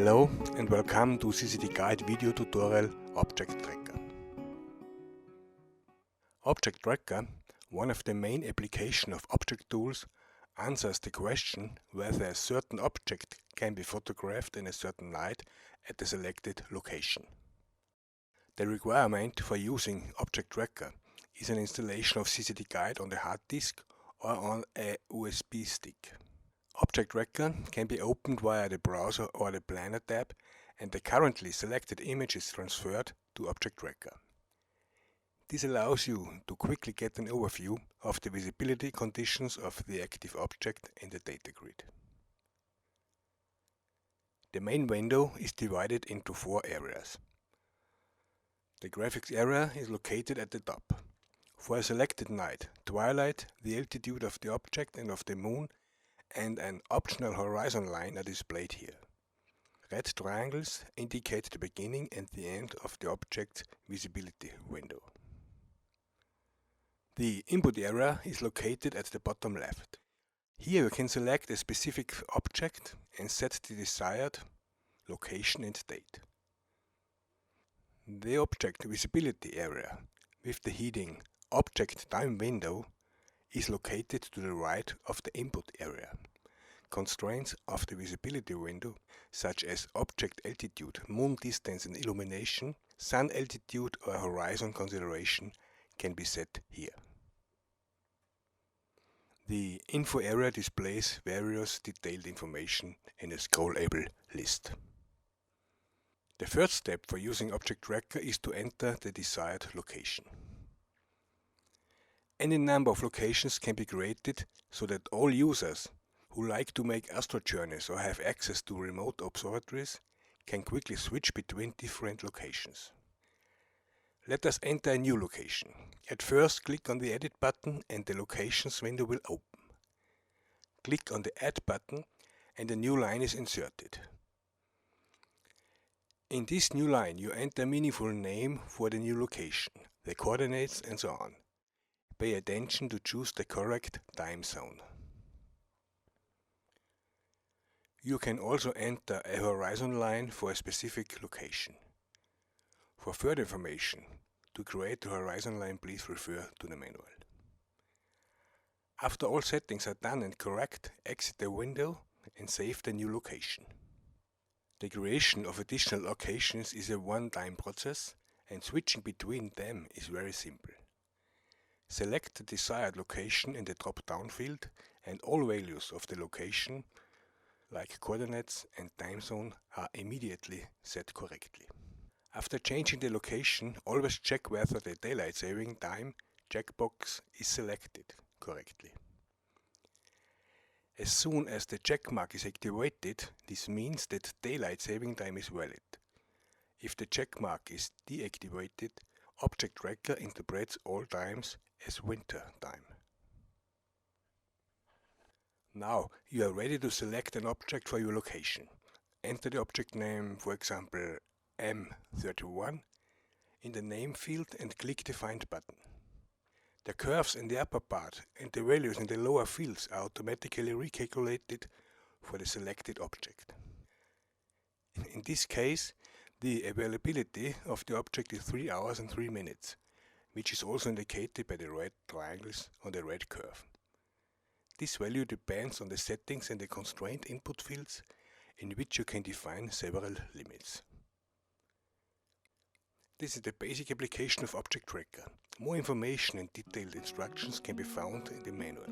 Hello and welcome to CCD-Guide video tutorial ObjectTracker. ObjectTracker, one of the main applications of object tools, answers the question whether a certain object can be photographed in a certain light at a selected location. The requirement for using ObjectTracker is an installation of CCD-Guide on the hard disk or on a USB stick. ObjectTracker can be opened via the browser or the Planner tab, and the currently selected image is transferred to ObjectTracker. This allows you to quickly get an overview of the visibility conditions of the active object in the data grid. The main window is divided into 4 areas. The graphics area is located at the top. For a selected night, twilight, the altitude of the object and of the moon, and an optional horizon line are displayed here. Red triangles indicate the beginning and the end of the object's visibility window. The input area is located at the bottom left. Here you can select a specific object and set the desired location and date. The object visibility area with the heading Object Time Window is located to the right of the input area. Constraints of the visibility window, such as object altitude, moon distance and illumination, sun altitude or horizon consideration, can be set here. The info area displays various detailed information in a scrollable list. The first step for using ObjectTracker is to enter the desired location. Any number of locations can be created so that all users who like to make astro journeys or have access to remote observatories can quickly switch between different locations. Let us enter a new location. At first, click on the Edit button and the Locations window will open. Click on the Add button and a new line is inserted. In this new line you enter a meaningful name for the new location, the coordinates and so on. Pay attention to choose the correct time zone. You can also enter a horizon line for a specific location. For further information, to create the horizon line, please refer to the manual. After all settings are done and correct, exit the window and save the new location. The creation of additional locations is a one-time process, and switching between them is very simple. Select the desired location in the drop-down field, and all values of the location, like coordinates and time zone, are immediately set correctly. After changing the location, always check whether the daylight saving time checkbox is selected correctly. As soon as the checkmark is activated, this means that daylight saving time is valid. If the checkmark is deactivated, ObjectTracker interprets all times as winter time. Now you are ready to select an object for your location. Enter the object name, for example M31, in the name field and click the Find button. The curves in the upper part and the values in the lower fields are automatically recalculated for the selected object. In this case, the availability of the object is 3 hours and 3 minutes, which is also indicated by the red triangles on the red curve. This value depends on the settings and the constraint input fields, in which you can define several limits. This is the basic application of ObjectTracker. More information and detailed instructions can be found in the manual.